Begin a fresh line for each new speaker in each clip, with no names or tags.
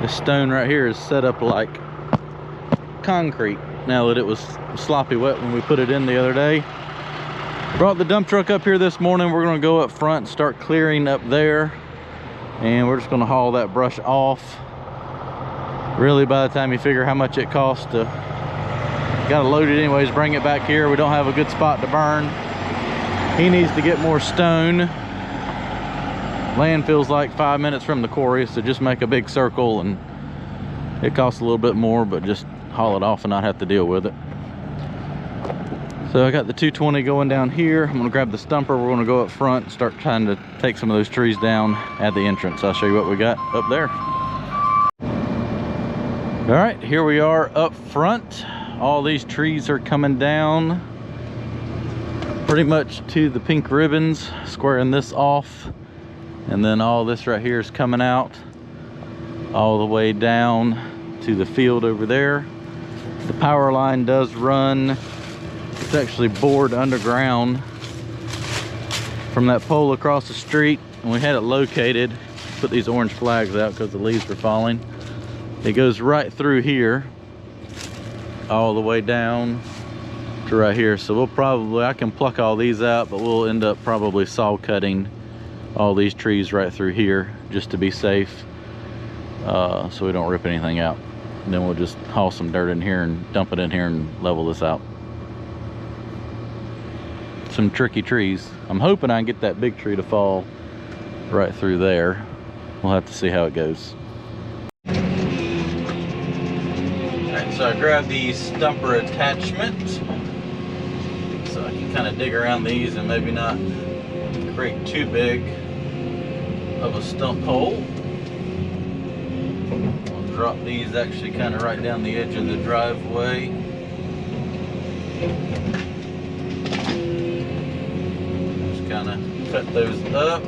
This stone right here is set up like concrete now that it was sloppy wet when we put it in the other day. Brought the dump truck up here this morning. We're going to go up front and start clearing up there, and we're just going to haul that brush off. Really, by the time you figure how much it costs to, got to load it anyways, bring it back here. We don't have a good spot to burn. He needs to get more stone. Landfill's like 5 minutes from the quarry, so just make a big circle, and it costs a little bit more, but just haul it off and not have to deal with it. So I got the 220 going down here. I'm gonna grab the stumper. We're gonna go up front and start trying to take some of those trees down at the entrance. I'll show you what we got up there. All right, here we are up front. All these trees are coming down pretty much to the pink ribbons, squaring this off. And then all this right here is coming out all the way down to the field over there. The power line does run. It's actually bored underground from that pole across the street, and we had it located. Put these orange flags out because the leaves were falling. It goes right through here all the way down to right here. So we'll probably, I can pluck all these out, but we'll end up probably saw cutting all these trees right through here just to be safe, so we don't rip anything out. And then we'll just haul some dirt in here and dump it in here and level this out. Some tricky trees. I'm hoping I can get that big tree to fall right through there. We'll have to see how it goes. Alright, so I grabbed the stumper attachment so I can kind of dig around these and maybe not create too big of a stump hole. I'll drop these actually kind of right down the edge of the driveway. Kind of cut those up.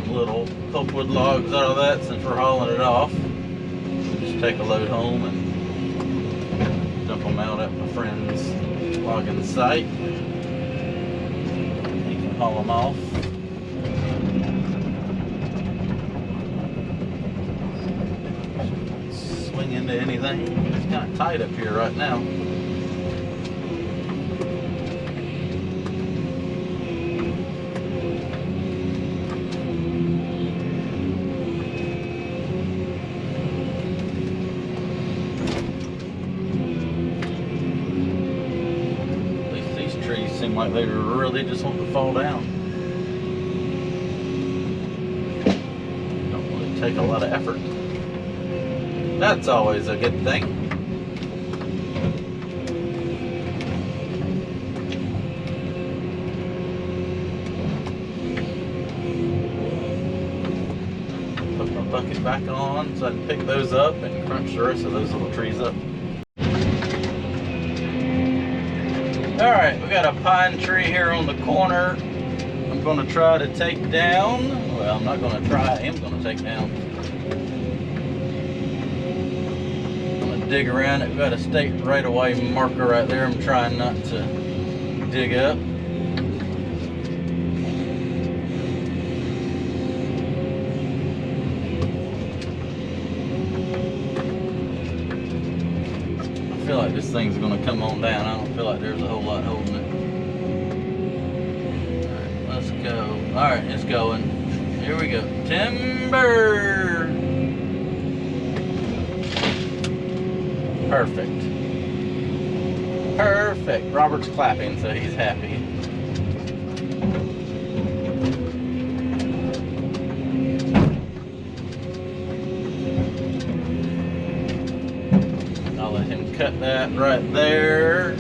Little pulpwood logs out of that since we're hauling it off. Just take a load home and dump them out at my friend's logging site. You can haul them off. Swing into anything. It's kind of tight up here right now. Seem like they really just want to fall down. Don't really take a lot of effort. That's always a good thing. Put my bucket back on so I can pick those up and crunch the rest of those little trees up. Alright, we got a pine tree here on the corner. I'm going to try to take down. Well, I'm not going to try, I am going to take down. I'm going to dig around it. We've got a state right-of-way marker right there. I'm trying not to dig up. I feel like this thing's going to come on down. I don't feel like there's a whole lot holding it. Alright, let's go. Alright, it's going. Here we go. Timber! Perfect. Perfect. Robert's clapping, so he's happy. got that right there.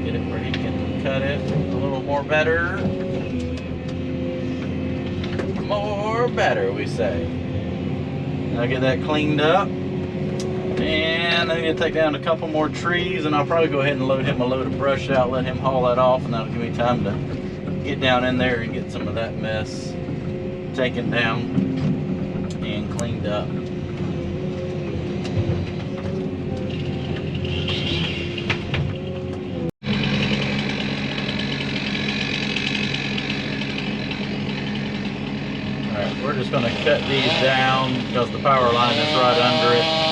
Get it where he can cut it a little more better. More better, we say. I'll get that cleaned up. And I'm going to take down a couple more trees, and I'll probably go ahead and load him a load of brush out, let him haul that off, and that'll give me time to get down in there and get some of that mess taken down and cleaned up. Alright, we're just going to cut these down because the power line is right under it.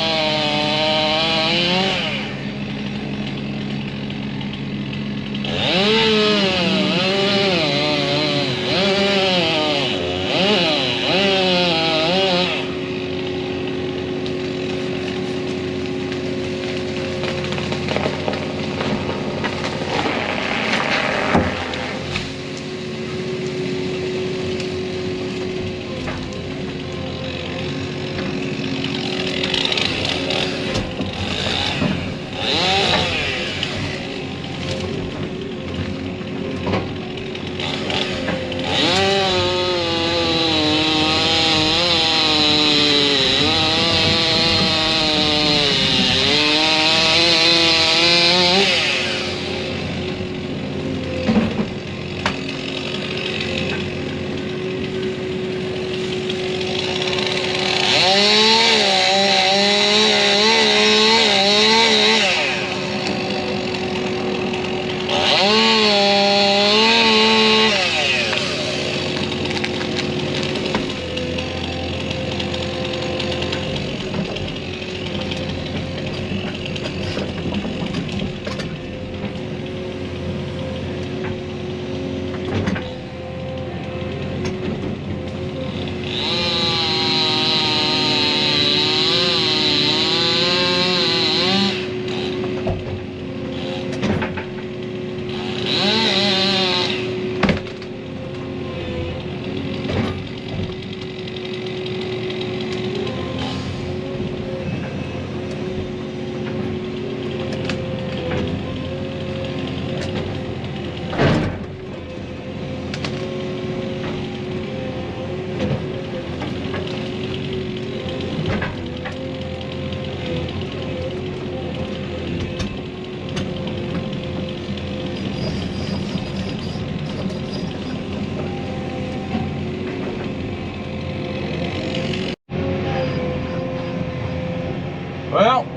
Well,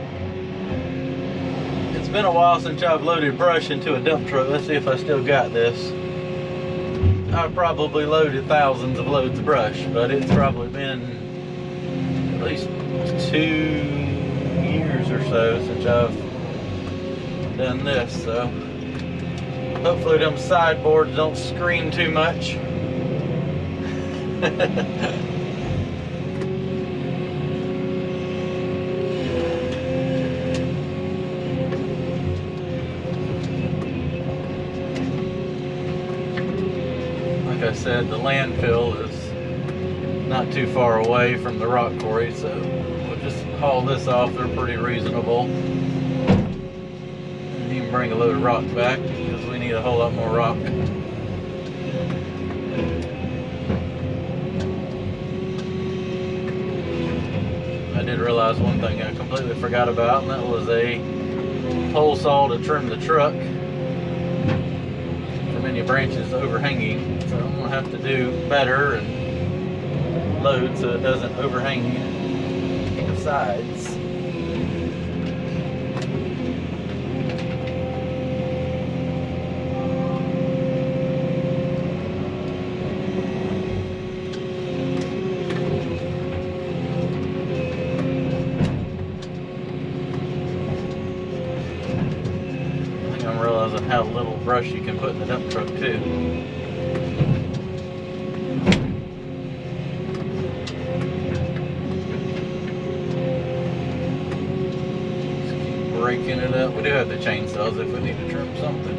it's been a while since I've loaded brush into a dump truck. Let's see if I still got this. I've probably loaded thousands of loads of brush, but it's probably been at least 2 years or so since I've done this. So hopefully them sideboards don't scream too much. Like I said, the landfill is not too far away from the rock quarry, so we'll just haul this off. They're pretty reasonable. And even bring a load of rock back because we need a whole lot more rock. I did realize one thing I completely forgot about, and that was a pole saw to trim the truck from any branches overhanging. So I'm gonna have to do better and load so it doesn't overhang the sides. I'm realizing how little brush you can put in the dump truck too. Just keep breaking it up. We do have the chainsaws if we need to trim something.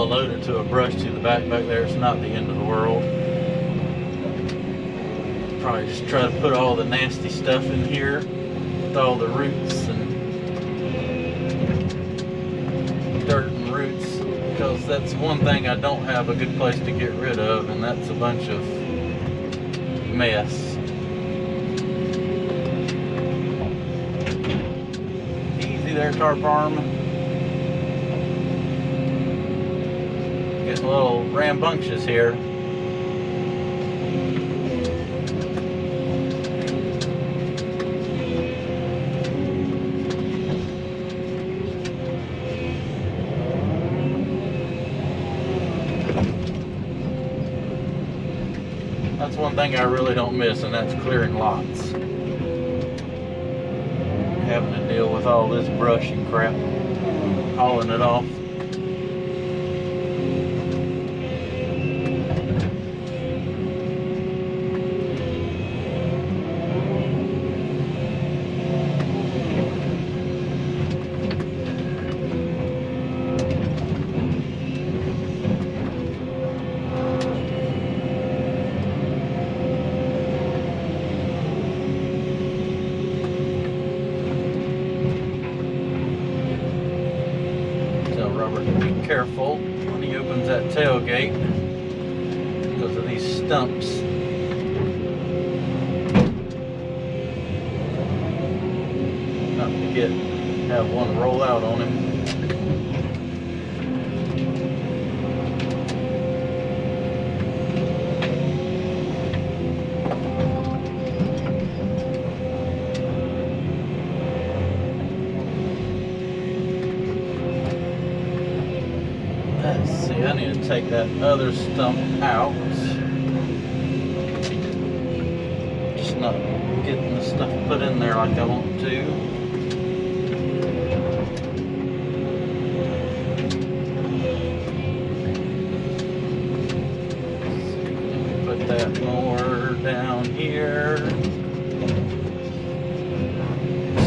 haul a loader to a brush to the back there. It's not the end of the world. Probably just try to put all the nasty stuff in here with all the roots and dirt and roots, because that's one thing I don't have a good place to get rid of, and that's a bunch of mess. Easy there, tarp farm. Getting a little rambunctious here. That's one thing I really don't miss, and that's clearing lots. Having to deal with all this brush and crap, hauling it off. Be careful when he opens that tailgate because of these stumps. Not to have one roll out on him. Let's see, I need to take that other stump out. Just not getting the stuff put in there like I want to. Put that more down here.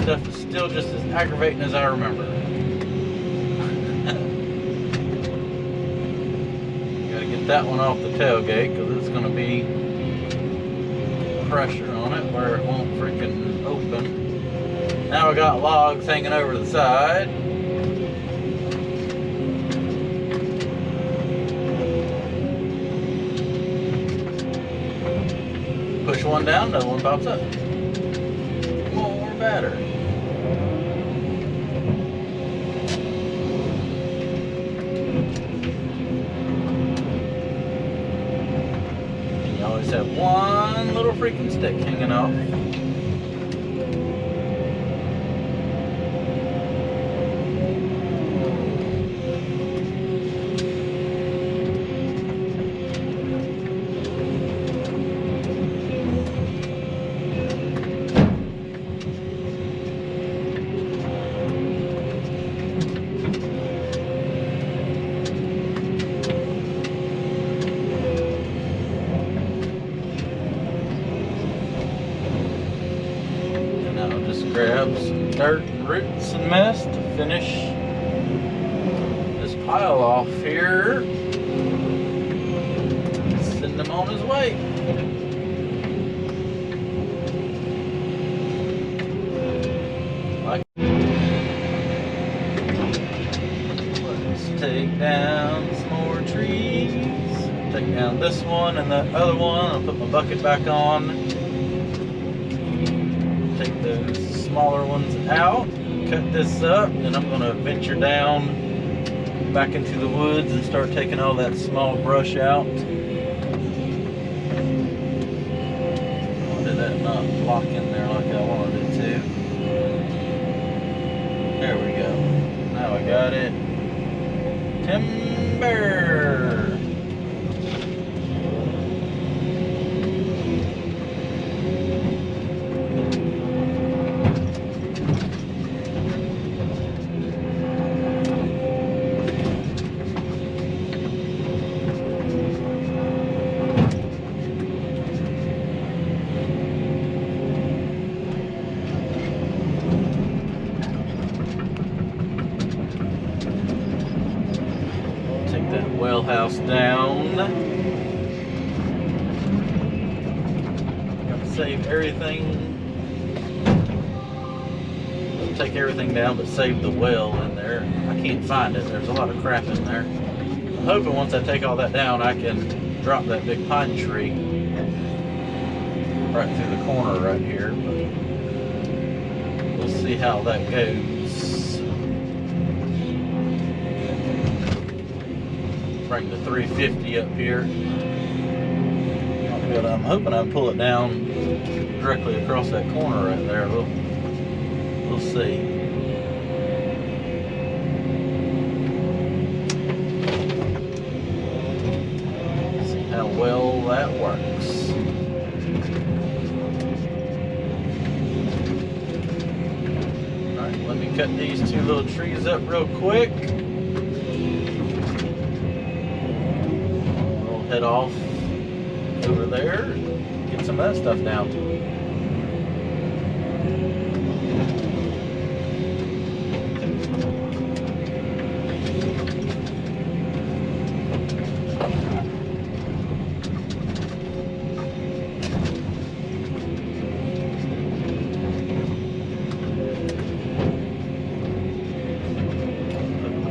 Stuff is still just as aggravating as I remember. That one off the tailgate because it's going to be pressure on it where it won't freaking open. Now we got logs hanging over the side. Push one down, another one pops up. More battery. Always have one little freaking stick hanging off. Grab some dirt and roots and mess to finish this pile off here. Send him on his way. Let's take down some more trees. Take down this one and that other one. I'll put my bucket back on. Take those smaller ones out, cut this up, and I'm going to venture down back into the woods and start taking all that small brush out. Why did that not lock in there like I wanted it to? There we go. Now I got it. Timber! house down. Gotta save everything. Take everything down but save the well in there. I can't find it. There's a lot of crap in there. I'm hoping once I take all that down I can drop that big pine tree right through the corner right here. But we'll see how that goes. Bring the 350 up here. But I'm hoping I can pull it down directly across that corner right there. We'll see. See how well that works. Alright, let me cut these two little trees up real quick. We'll head off over there and get some of that stuff down.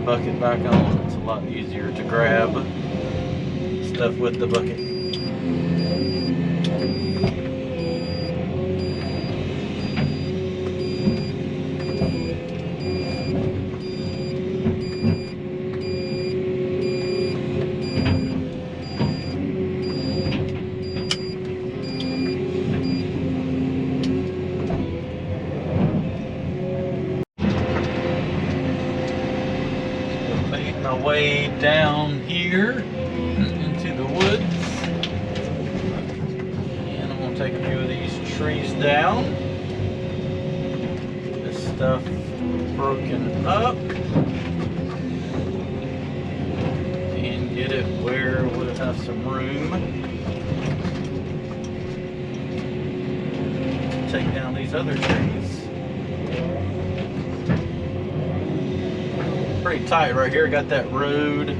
Bucket back on. It's a lot easier to grab stuff with the bucket. My way down here into the woods, and I'm going to take a few of these trees down. This stuff broken up and get it where we'll have some room to take down these other trees. Pretty tight right here. Got that road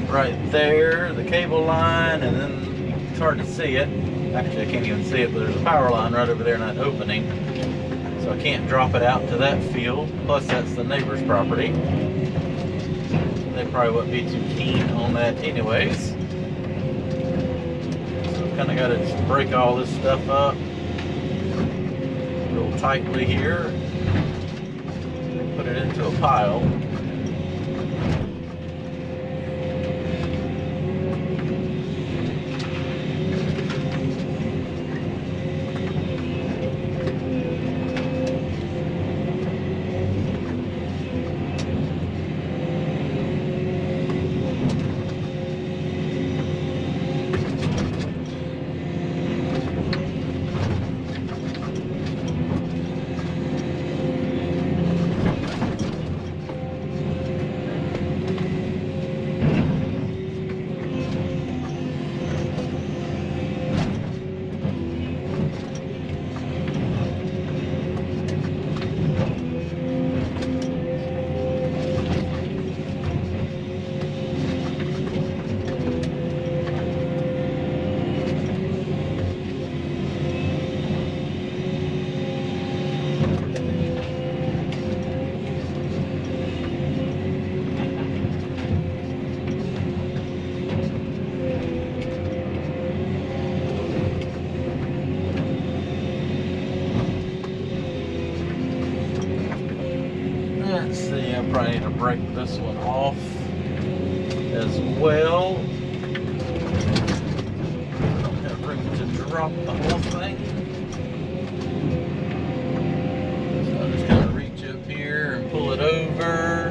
right there, the cable line, and then it's hard to see it. Actually, I can't even see it, but there's a power line right over there in that opening. So I can't drop it out to that field. Plus, that's the neighbor's property. They probably wouldn't be too keen on that anyways. So I've kind of got to just break all this stuff up real tightly here. Put it into a pile. Let's see, I probably need to break this one off as well. Don't have room to drop the whole thing. So I'm just going to reach up here and pull it over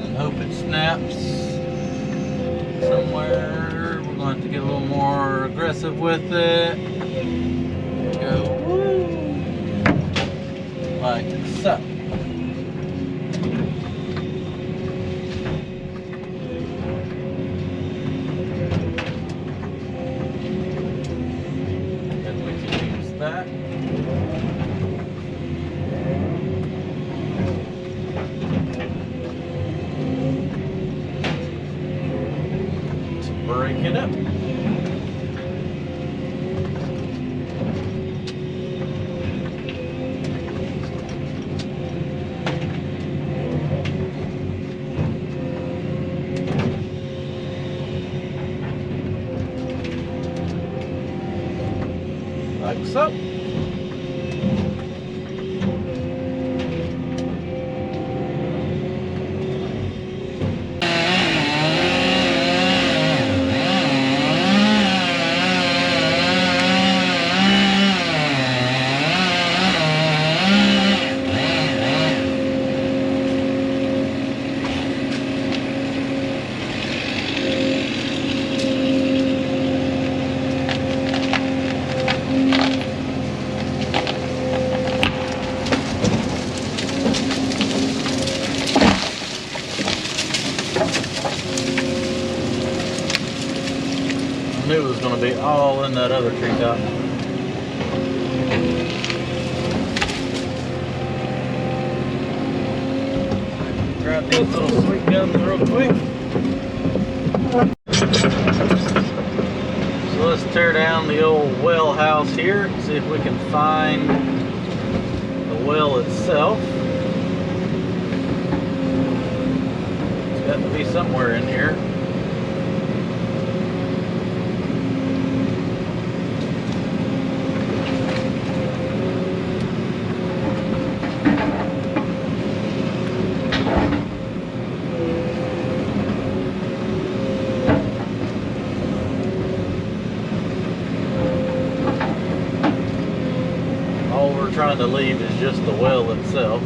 and hope it snaps somewhere. We're going to have to get a little more aggressive with it. There we go. Woo. Like so. That. like so. I knew it was going to be all in that other tree top. Grab these little sweet guns real quick. So let's tear down the old well house here, see if we can find the well itself. It's got to be somewhere in here. All we're trying to leave is just the well itself.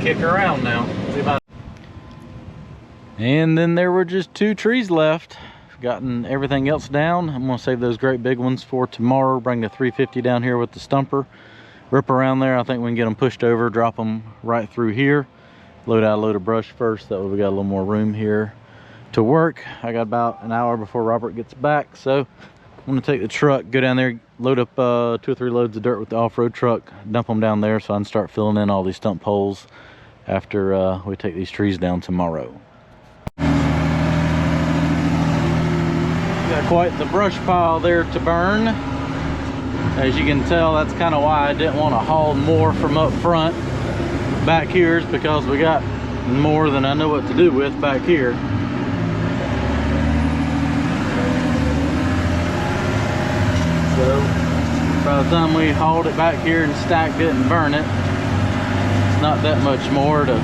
Kick around now. See about. And then there were just 2 trees left. Gotten everything else down. I'm gonna save those great big ones for tomorrow. Bring the 350 down here with the stumper. Rip around there. I think we can get them pushed over, drop them right through here. Load out a load of brush first. That way we got a little more room here to work. I got about an hour before Robert gets back, so I'm gonna take the truck, go down there, load up 2 or 3 loads of dirt with the off-road truck, dump them down there so I can start filling in all these stump holes after we take these trees down tomorrow. Got quite the brush pile there to burn. As you can tell, that's kind of why I didn't want to haul more from up front. Back here is because we got more than I know what to do with back here. So by the time we hauled it back here and stacked it and burn it, it's not that much more to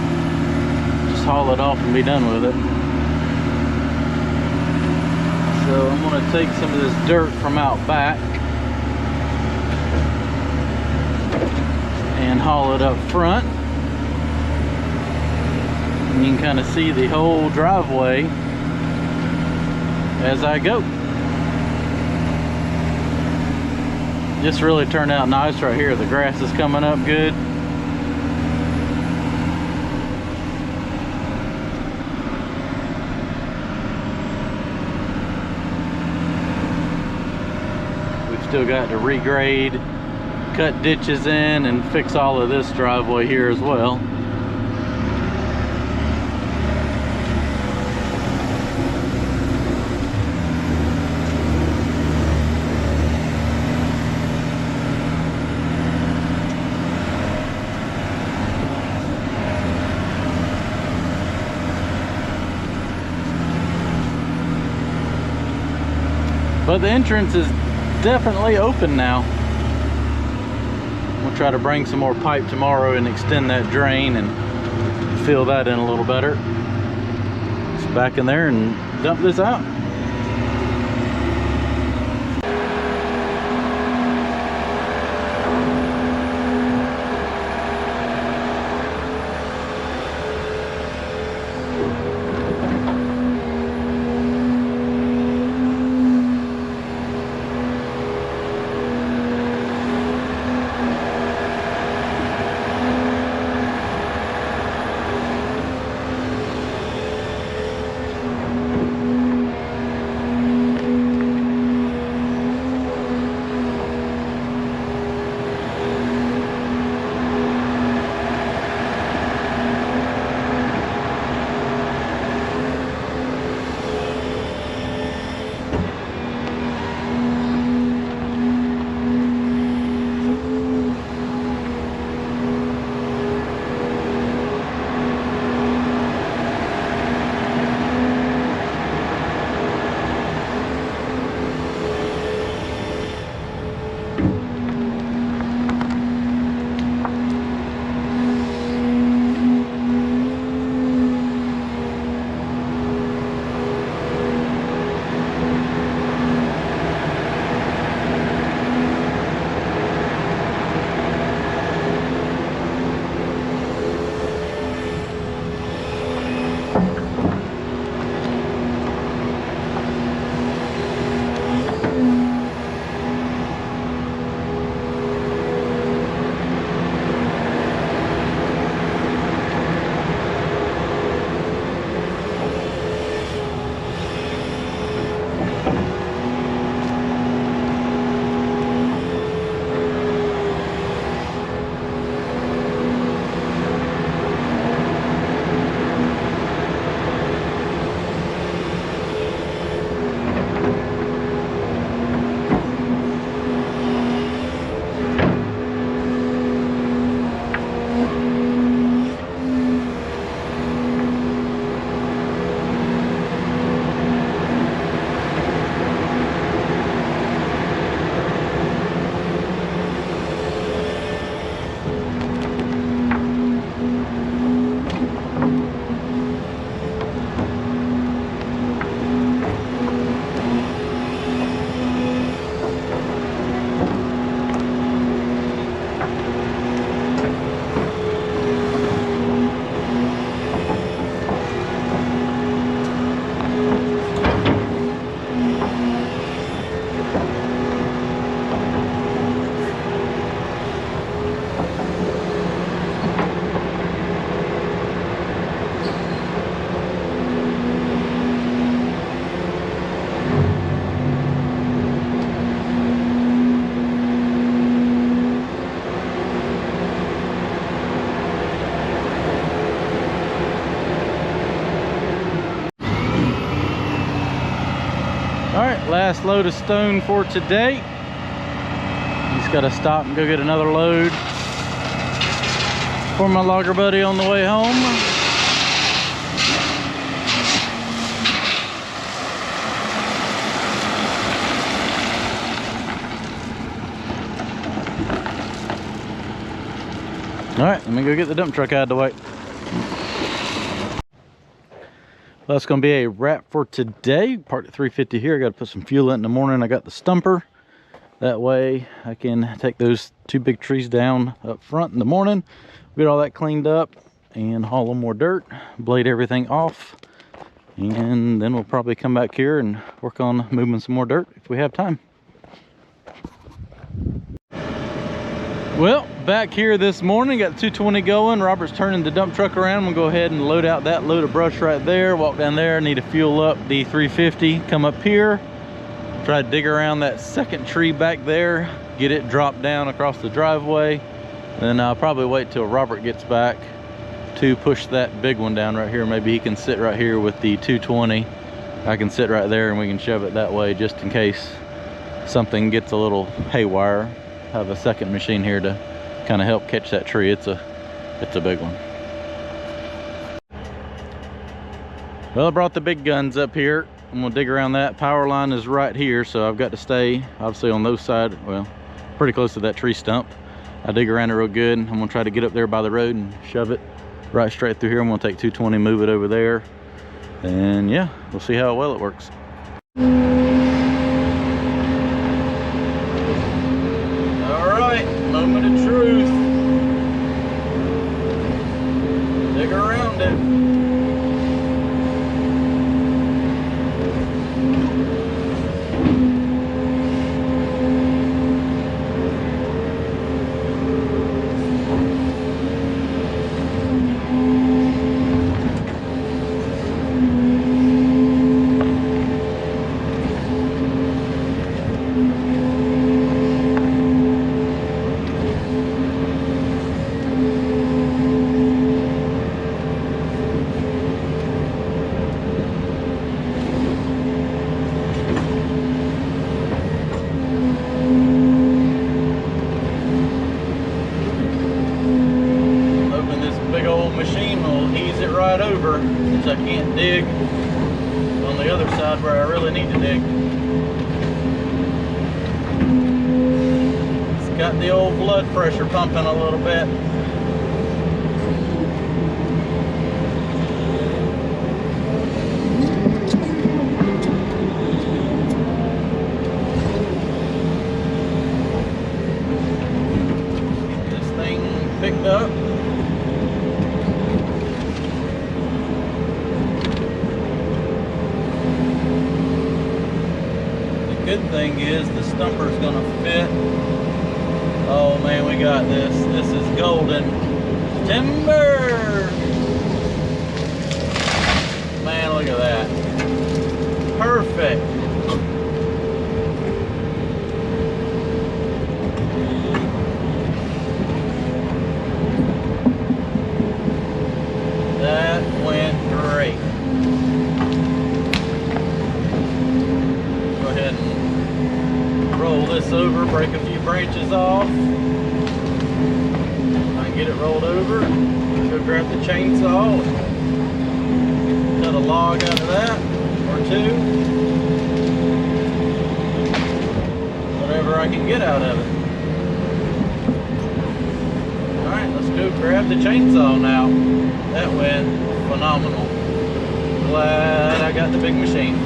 just haul it off and be done with it. So I'm going to take some of this dirt from out back and haul it up front. And you can kind of see the whole driveway as I go. This really turned out nice right here. The grass is coming up good. We've still got to regrade, cut ditches in, and fix all of this driveway here as well. But the entrance is definitely open now. We'll try to bring some more pipe tomorrow and extend that drain and fill that in a little better. Just back in there and dump this out. All right, last load of stone for today. Just gotta stop and go get another load for my logger buddy on the way home. All right, let me go get the dump truck out of the way. Well, that's going to be a wrap for today. Parked at 350 here. I got to put some fuel in the morning. I got the stumper. That way I can take those two big trees down up front in the morning, get all that cleaned up, and haul them more dirt, blade everything off, and then we'll probably come back here and work on moving some more dirt if we have time. Well, back here this morning, got the 220 going. Robert's turning the dump truck around. We'll go ahead and load out that load of brush right there. Walk down there, need to fuel up the 350, come up here, try to dig around that second tree back there, get it dropped down across the driveway. Then I'll probably wait till Robert gets back to push that big one down right here. Maybe he can sit right here with the 220. I can sit right there and we can shove it that way just in case something gets a little haywire. Have a second machine here to kind of help catch that tree. It's a big one. Well, I brought the big guns up here. I'm gonna dig around that. Power line is right here, so I've got to stay obviously on those sides, well, pretty close to that tree stump. I dig around it real good. I'm gonna try to get up there by the road and shove it right straight through here. I'm gonna take 220, move it over there, and yeah, we'll see how well it works. Moment of truth. Dig around it. Since I can't dig on the other side where I really need to dig. It's got the old blood pressure pumping a little bit. Get this thing picked up. Good thing is the stumper's gonna fit. Oh man, we got this. This is golden timber. Man, look at that. Perfect. That went great. Go ahead and roll this over, break a few branches off. I can get it rolled over. Go grab the chainsaw, cut a log out of that, or two. Whatever I can get out of it. Alright, let's go grab the chainsaw now. That went phenomenal. Glad I got the big machine.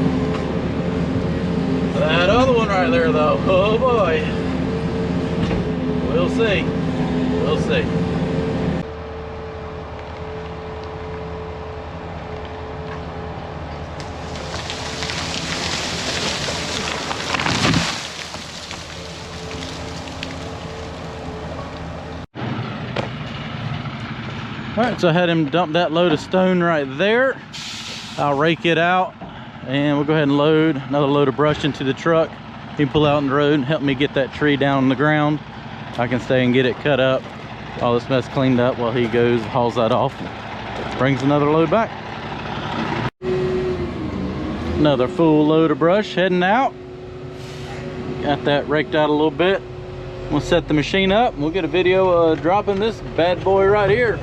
That other one right there though, oh boy. We'll see. We'll see. Alright, so I had him dump that load of stone right there. I'll rake it out and we'll go ahead and load another load of brush into the truck. He can pull out on the road and help me get that tree down on the ground. I can stay and get it cut up, all this mess cleaned up while he goes, hauls that off, brings another load back. Another full load of brush heading out. Got that raked out a little bit. We'll set the machine up and we'll get a video dropping this bad boy right here.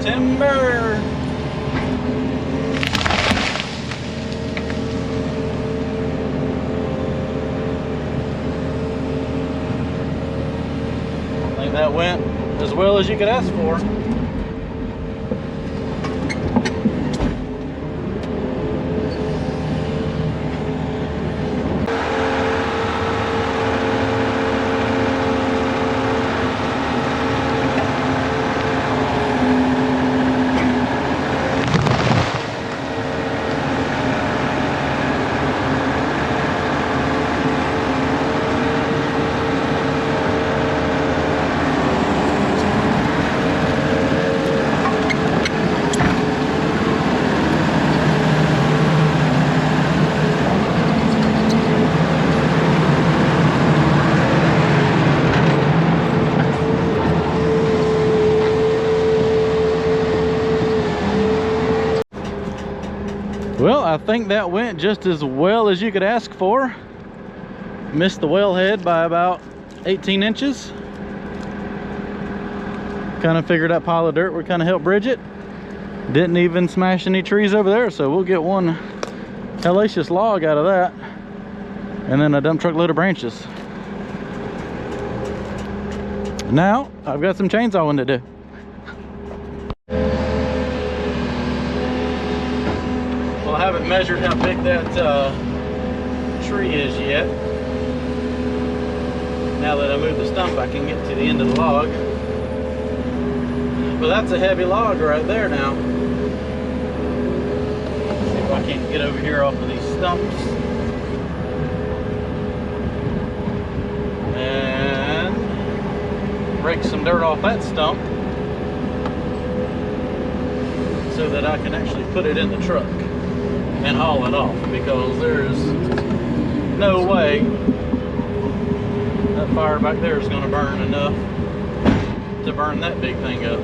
timber. I think that went as well as you could ask for. Well, I think that went just as well as you could ask for. Missed the wellhead by about 18 inches. Kind of figured that pile of dirt would kind of help bridge it. Didn't even smash any trees over there, so we'll get one hellacious log out of that. And then a dump truck load of branches. Now, I've got some chainsawing to do. Well, I haven't measured how big that tree is yet. Now that I move the stump, I can get to the end of the log. But that's a heavy log right there now. See if I can't get over here off of these stumps. And break some dirt off that stump so that I can actually put it in the truck and haul it off, because there's no way that fire back there is going to burn enough to burn that big thing up.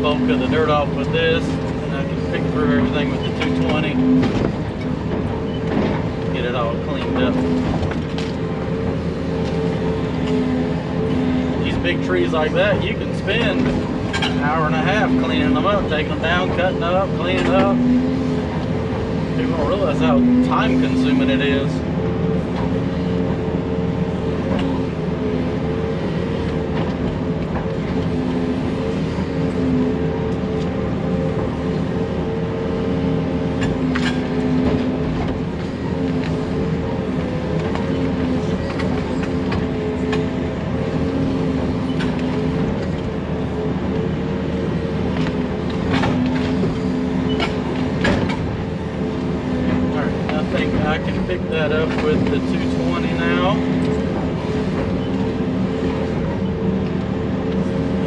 Bulk of the dirt off with this, and I can pick through everything with the 220, get it all cleaned up. These big trees like that, you can spend an hour and a half cleaning them up, taking them down, cutting up, cleaning up. People don't realize how time consuming it is. I can pick that up with the 220 now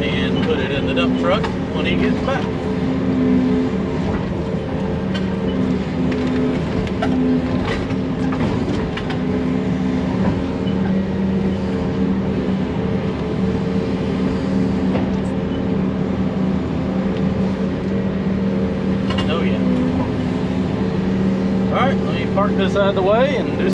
and put it in the dump truck when he gets back. Oh yeah. Alright, let me park this out of the way and do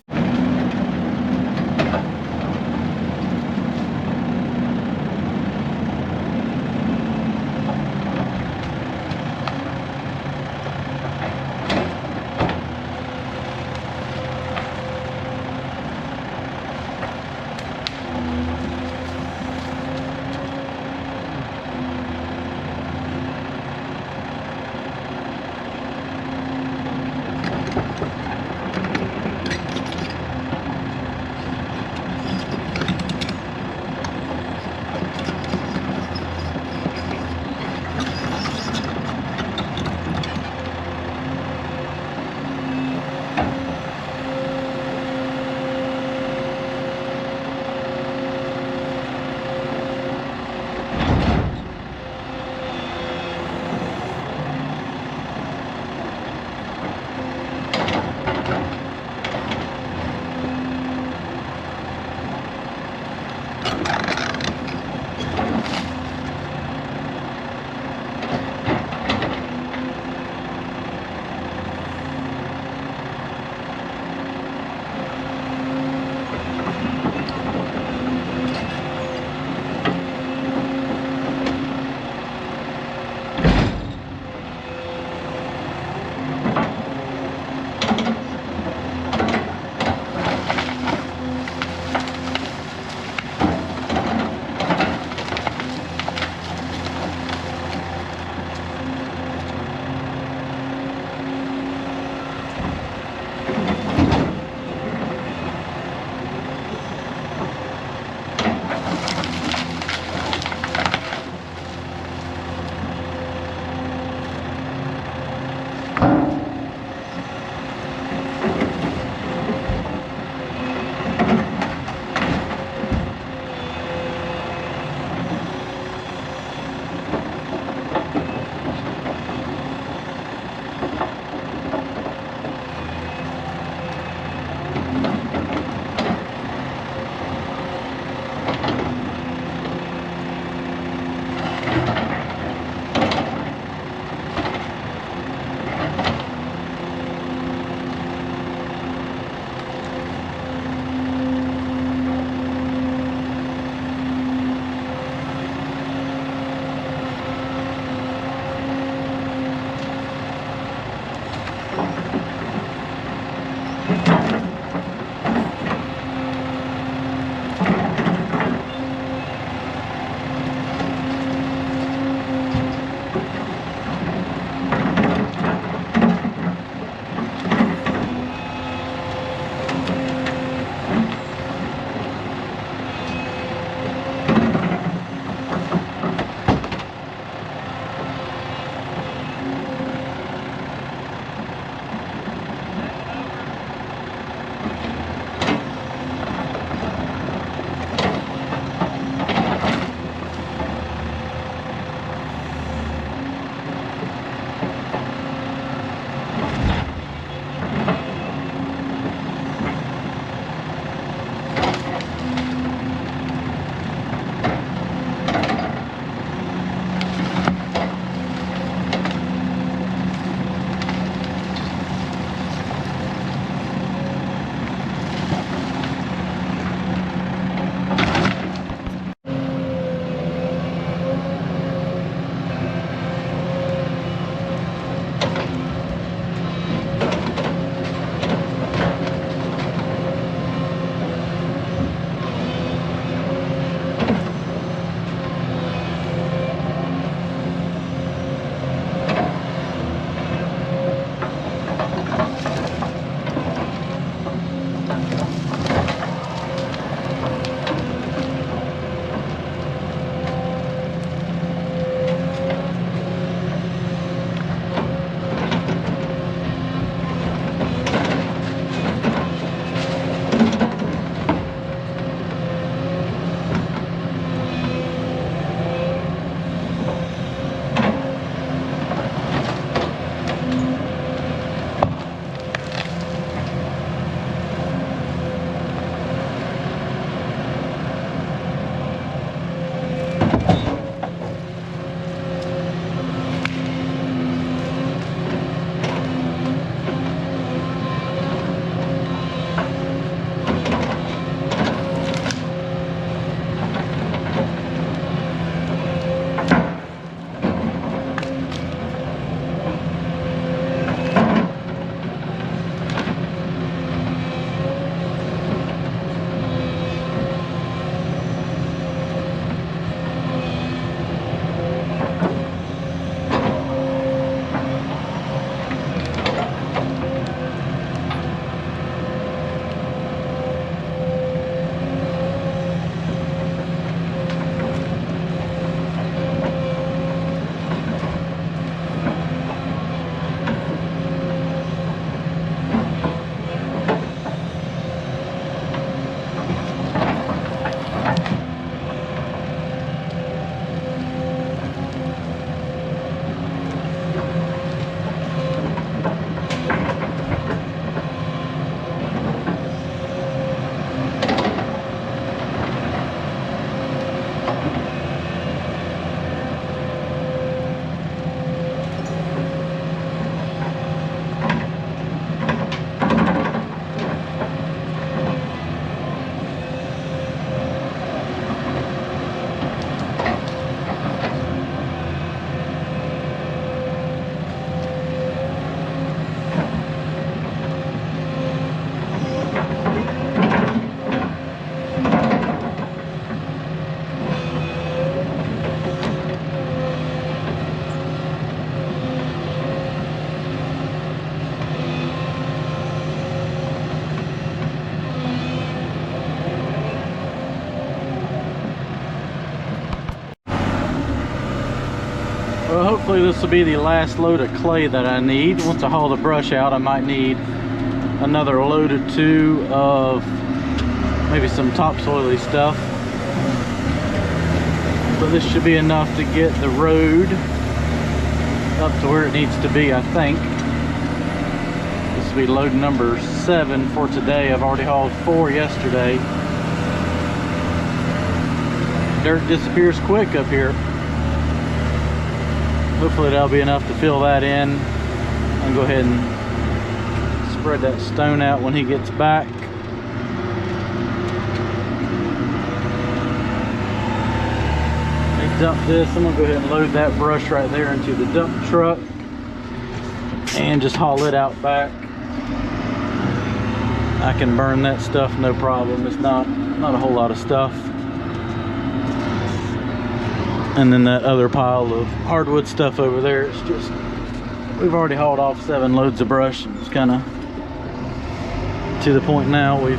Well, hopefully this will be the last load of clay that I need. Once I haul the brush out, I might need another load or two of maybe some topsoily stuff. But this should be enough to get the road up to where it needs to be, I think. This will be load number 7 for today. I've already hauled 4 yesterday. Dirt disappears quick up here. Hopefully that'll be enough to fill that in. I'll go ahead and spread that stone out when he gets back. Dump this. I'm gonna go ahead and load that brush right there into the dump truck and just haul it out back. I can burn that stuff no problem. It's not a whole lot of stuff. And then that other pile of hardwood stuff over there, it's just, we've already hauled off 7 loads of brush. It's kind of to the point now we've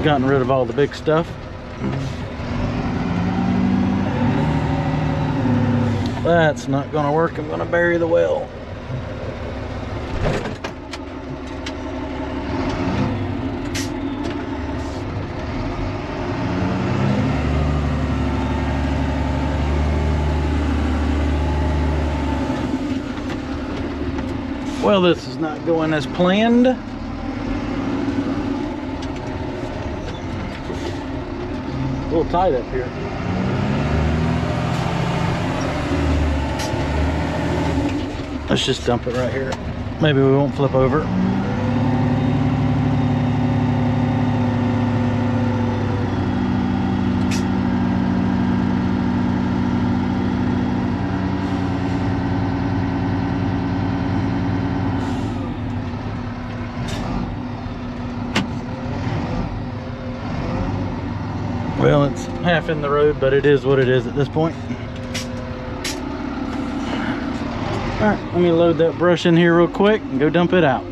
gotten rid of all the big stuff. That's not gonna work. I'm gonna bury the well. Well, this is not going as planned. A little tight up here. Let's just dump it right here. Maybe we won't flip over. Well, it's half in the road, but it is what it is at this point. All right, let me load that brush in here real quick and go dump it out.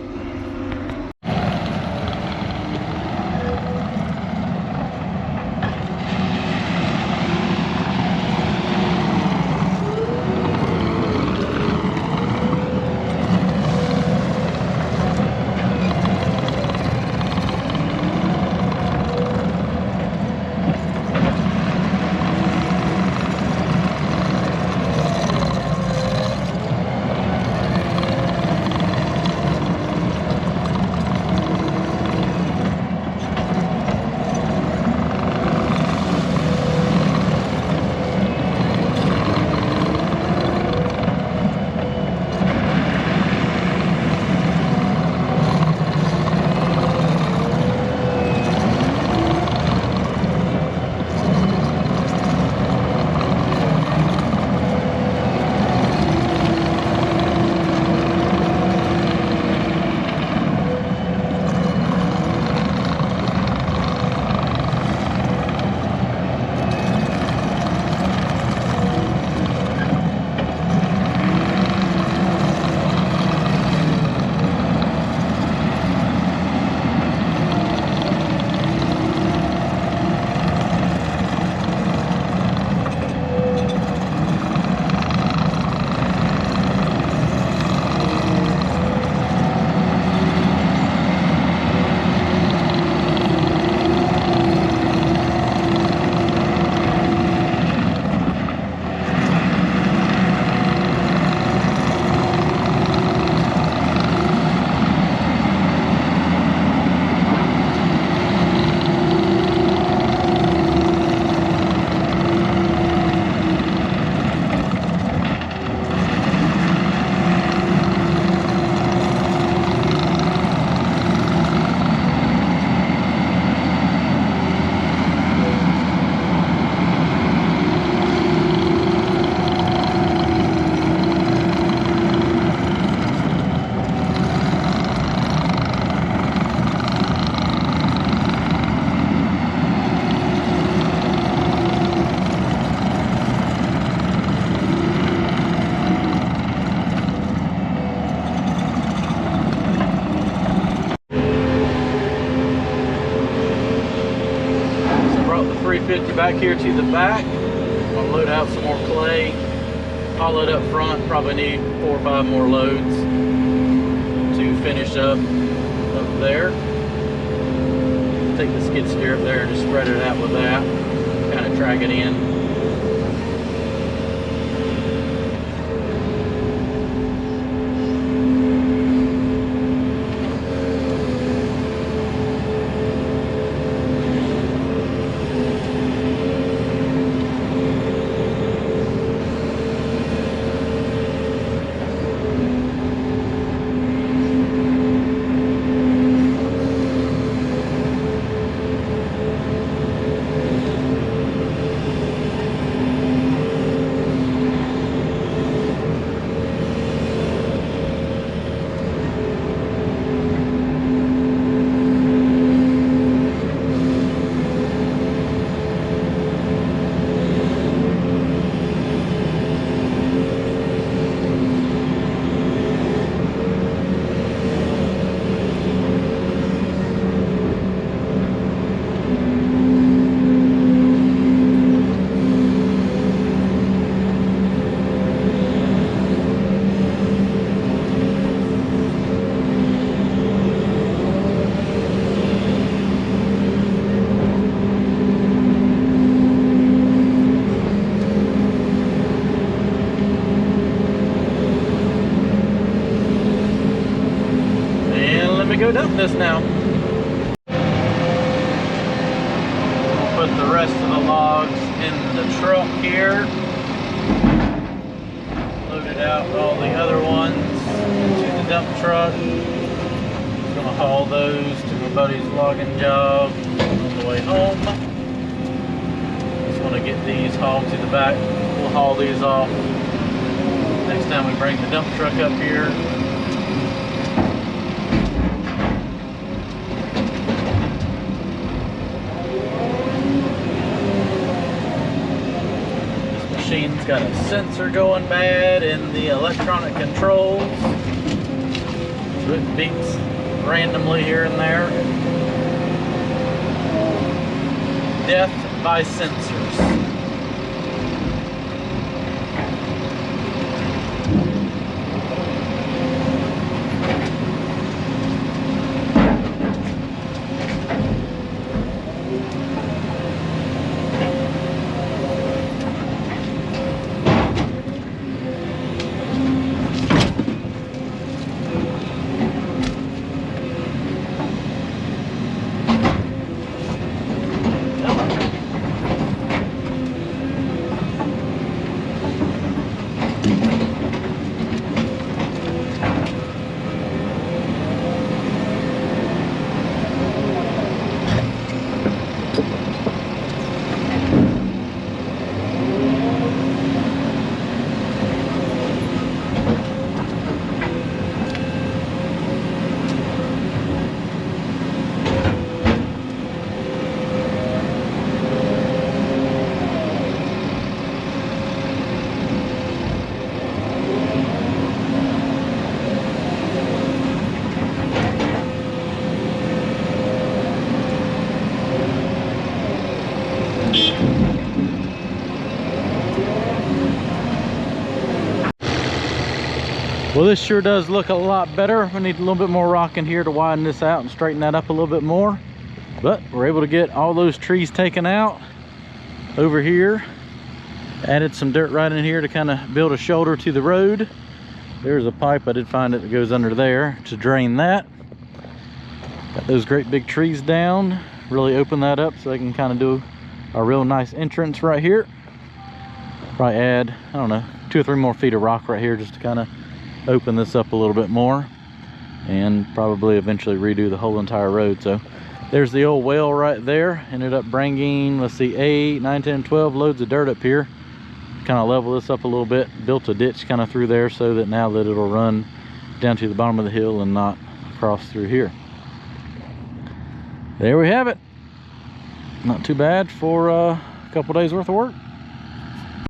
back here to the back. I'm gonna load out some more clay hollowed up front. Probably need 4 or 5 more loads to finish up there. Take the skid steer up there and just spread it out with that. Kind of drag it in. Go dump this now. We'll put the rest of the logs in the truck here. Loaded out all the other ones into the dump truck. Gonna haul those to my buddy's logging job on the way home. Just want to get these hauled to the back. We'll haul these off next time we bring the dump truck up here. Machine's got a sensor going bad in the electronic controls, so it beeps randomly here and there. Death by sensors. Well, this sure does look a lot better. We need a little bit more rock in here to widen this out and straighten that up a little bit more. But we're able to get all those trees taken out over here. Added some dirt right in here to kind of build a shoulder to the road. There's a pipe, I did find it, that goes under there to drain that. Got those great big trees down. Really open that up so they can kind of do a real nice entrance right here. Probably add, I don't know, 2 or 3 more feet of rock right here just to kind of open this up a little bit more, and probably eventually redo the whole entire road. So there's the old well right there. Ended up bringing, let's see, 8, 9, 10, 12 loads of dirt up here. Kind of level this up a little bit, built a ditch kind of through there so that now that it'll run down to the bottom of the hill and not cross through here. There we have it. Not too bad for a couple days worth of work.